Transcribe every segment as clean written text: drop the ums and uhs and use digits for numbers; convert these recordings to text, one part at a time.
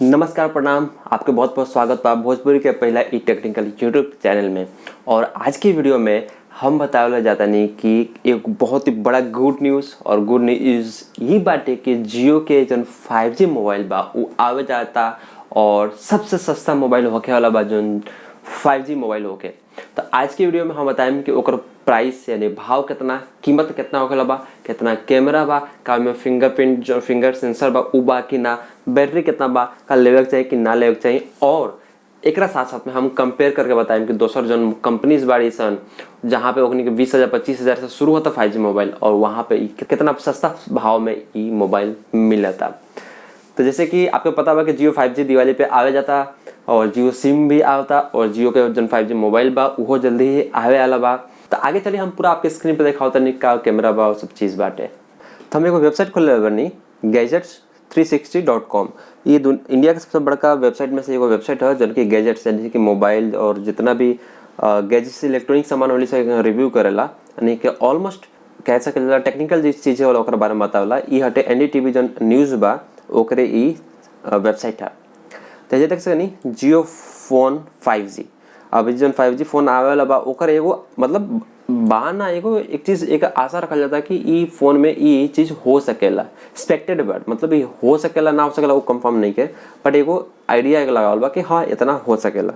नमस्कार, प्रणाम। आपके बहुत बहुत स्वागत बा भोजपुरी के पहला ई टेक्निकल यूट्यूब चैनल में। और आज की वीडियो में हम बतावल जाता नहीं कि एक बहुत ही बड़ा गुड न्यूज़ और गुड न्यूज़ ये बाटे कि जियो के जन 5G मोबाइल बा वो आवे जाता और सबसे सस्ता मोबाइल होके वाला बा जन 5G मोबाइल होके। तो आज की वीडियो में हम बताएं कि ओकर प्राइस यानी भाव कितना, कीमत कितना होखेला बा, कितना कैमरा बा, का में फिंगरप्रिंट जो फिंगर सेंसर बा उ बा कि ना, बैटरी कितना बा, का लेवे के चाहिए कि ना लेवे के चाहिए। और एकरा साथ साथ में हम कंपेयर करके बताएं कि दोसर जन कंपनीज बाड़ी सन जहाँ पे ओकनी के 20,000 25,000 से शुरू होता 5G मोबाइल और वहाँ पे कितना सस्ता भाव में ये मोबाइल मिलता। तो जैसे कि आपको पता बा कि जियो 5G दिवाली पे आवे जाता और जियो सिम भी आता और जियो के जन 5G मोबाइल बा वो जल्दी ही आवे वाला बा। तो आगे चलिए हम पूरा आपके स्क्रीन पे दिखाओ तनी का कैमरा बा और सब चीज़ बाटे। तो हम एगो वेबसाइट खोले बनी gadgets360.com। ये इंडिया का सबसे बड़का वेबसाइट में से एगो वेबसाइट है जन की गैजेट्स यानी कि मोबाइल और जितना भी गैजेट्स इलेक्ट्रॉनिक सामान वाली से रिव्यू करेला, यानी कि ऑलमोस्ट कह सकेला टेक्निकल चीज़ें वाला ओकर बारे में बतावला। ई हटे एनडीटीवी जन न्यूज़ बा ओकरे ई वेबसाइट है। तो ये देख सकनी जियो फोन 5G। अब जन 5G फोन आवे वाला बा ओकर एगो मतलब बहाना एगो एक चीज़ एक आशा रखल जाता है कि ई फोन में ई चीज़ हो सकेला, एक्सपेक्टेड वर्ड मतलब ये हो सकेला ना हो सकेला वो कंफर्म नहीं के, बट एगो आइडिया एक लगावल बा कि हाँ इतना हो सकेला।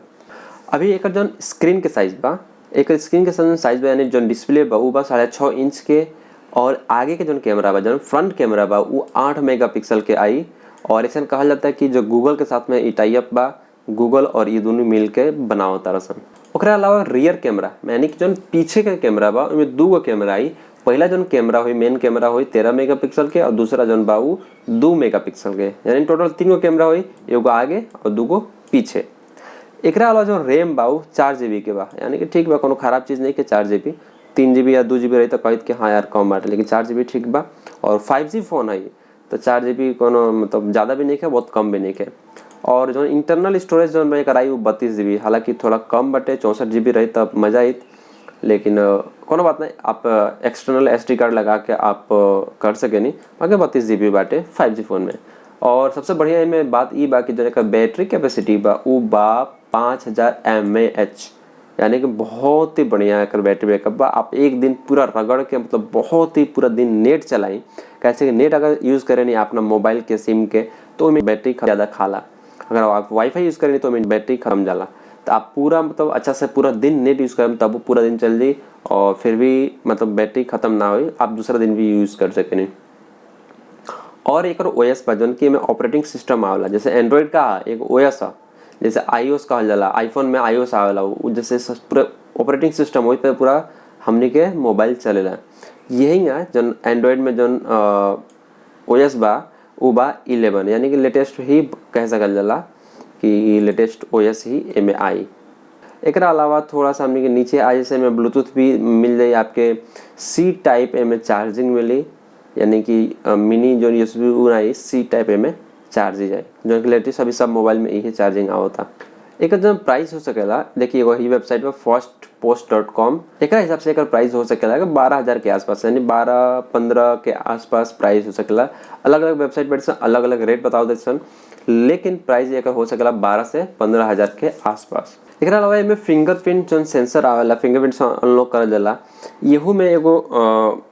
अभी एक जन स्क्रीन के साइज बा, एक स्क्रीन के साइज बा यानी जन डिस्प्ले बा वो बा 6.5 इंच के और आगे के जन कैमरा बा जन फ्रंट कैमरा बा वो 8 मेगापिक्सल के आई। और ऐसा कहल जाता है कि जो गूगल के साथ में ई टाई अप बा, गूगल और ये दोनों मिल के बनाओ तारसन। ओकरा अलावा रियर कैमरा यानी कि जन पीछे के कैमरा बा उसमें 2 गो कैमरा आई। पहला जन कैमरा हुई मेन कैमरा हुई 13 मेगापिक्सल के और दूसरा जन बा 2 मेगापिक्सल के, यानी टोटल 3 गो कैमरा हुई, एगो आगे और 2 गो पीछे। एकरा अलावा जो रैम बा 4 GB के बा, यानी कि ठीक बा, कोनो खराब चीज़ नहीं कि 4 GB। 3 GB या 2 GB रही तो कहित कि हाँ यार कम बाटे, लेकिन 4 GB ठीक बा। और 5G फोन है तो 4 GB कोनो मतलब ज़्यादा भी नहीं है बहुत कम भी नहीं है। और जो इंटरनल स्टोरेज जो मैं कराई वो 32 GB, हालांकि थोड़ा कम बटे 64 GB रही तब मज़ा आई, लेकिन कोनो बात नहीं, आप एक्सटर्नल SD कार्ड लगा के आप कर सके नहीं, बाकी 32 GB बाटे 5G फोन में। और सबसे बढ़िया में बात ये बा कि जो बैटरी कैपेसिटी बा वो बा 5000 mAh, यानी कि बहुत ही बढ़िया एक बैटरी बैकअप बा। आप एक दिन पूरा रगड़ के मतलब बहुत ही पूरा दिन नेट चलाई, कैसे कि नेट अगर यूज़ करें नहीं अपना मोबाइल के सिम के तो में बैटरी ज़्यादा खाला, अगर आप वाईफाई यूज़ करें तो में बैटरी कम जाला। तो आप पूरा मतलब अच्छा से पूरा दिन नेट यूज़ करें तब वो पूरा दिन चल जाए और फिर भी मतलब बैटरी ख़त्म ना हो, आप दूसरा दिन भी यूज़ कर सकें नहीं। और एक OS बा जौन कि में ऑपरेटिंग सिस्टम आवेला, जैसे एंड्रॉइड का एक OS है, जैसे iOS कहल जाला, आईफोन में iOS आवेला, वो जैसे पूरा ऑपरेटिंग सिस्टम वही पे पूरा हमने के मोबाइल चलेला। यही है जौन एंड्रॉइड में जौन OS बा वो बा 11, यानी कि लेटेस्ट ही कह सकल जाला कि लेटेस्ट OS ही एमे आई। एक अलावा थोड़ा सा हमने के नीचे आ जैसे में ब्लूटूथ भी मिल जाए आपके, C टाइप में चार्जिंग मिली, यानी कि मिनी जो USB आई C टाइप में चार्ज जाए, जो कि लेटेस्ट अभी सब मोबाइल में यही चार्जिंग आवता। एक जो प्राइस हो सकेला देखिए वही वेबसाइट पर fastpost.com एक हिसाब से एक प्राइस हो सकेला 12,000 के आसपास, यानी 12-15 के आसपास प्राइस हो सकेला। अलग अलग वेबसाइट पर अलग अलग रेट बताओ देसन, लेकिन प्राइस एक हो सकेला 12 से 15,000 के आसपास। एक अलावा इनमें फिंगरप्रिंट जो सेंसर आवेला, फिंगरप्रिंट से अनलॉक करल जाला, येहू में एगो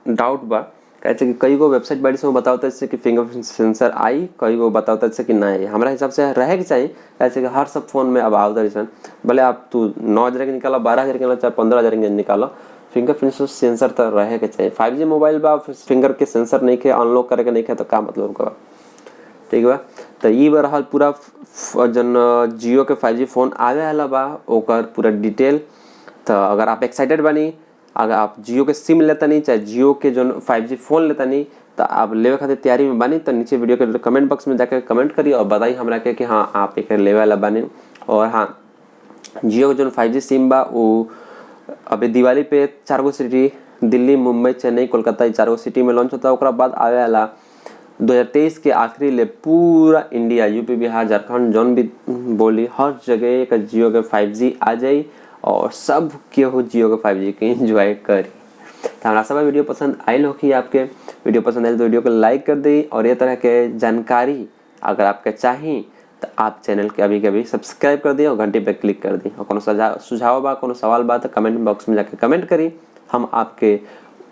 डाउट बा, कैसे कि कई गो वेबसाइट बाड़ी से बतावता है कि फिंगरप्रिंट सेंसर आई, कई गो बतावता है कि नहीं। हमारा हिसाब से रहे के चाहिए, कैसे कि हर सब फोन में अब आवता है, भले आप तू 9,000 के निकाला, 12,000 के निकाला, चाहे 15,000 के निकालो, फिंगरप्रिंट सेंसर तो रहे के चाहिए। 5G मोबाइल बा फिंगर के सेंसर नहीं के अनलॉक करे के नहीं के तो का मतलब होगा, ठीक बा। तो ये बहरहाल पूरा जन जियो के 5G फोन आवे वाला बा ओकर पूरा डिटेल। तो अगर आप एक्साइटेड बनी, अगर आप जियो के सिम लेता नहीं चाहे जियो के जो 5G फोन लेता नहीं तो आप लेवे खातिर तैयारी में बानी, तो नीचे वीडियो के कमेंट बॉक्स में जाकर कमेंट करिए और बताइए हमरा के कि हाँ आप एक लेवे वाला बानी। और हाँ, जियो के जो 5G सिम बा वो अभी दिवाली पे 4 गो सिटी, दिल्ली, मुंबई, चेन्नई, कोलकाता, 4 गो सिटी में लॉन्च होता है। ओकरा बाद आवे वाला 2023 के आखिरी ले पूरा इंडिया, यूपी, बिहार, झारखंड जौन भी बोली हर जगह एक जियो के 5G आ जाई और सब केहू जियो के 5G के एंजॉय करी। तो हमारा सब वीडियो पसंद आयल होगी, आपके वीडियो पसंद आयल तो वीडियो को लाइक कर दी। और ये तरह के जानकारी अगर आपके चाहिए तो आप चैनल के अभी के अभी सब्सक्राइब कर दिए और घंटी पे क्लिक कर दी। और कोनो सुझाव बा, कोनो सवाल बा तो कमेंट बॉक्स में जाके कमेंट करी, हम आपके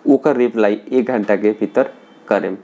ओकर रिप्लाई 1 घंटा के भीतर करें।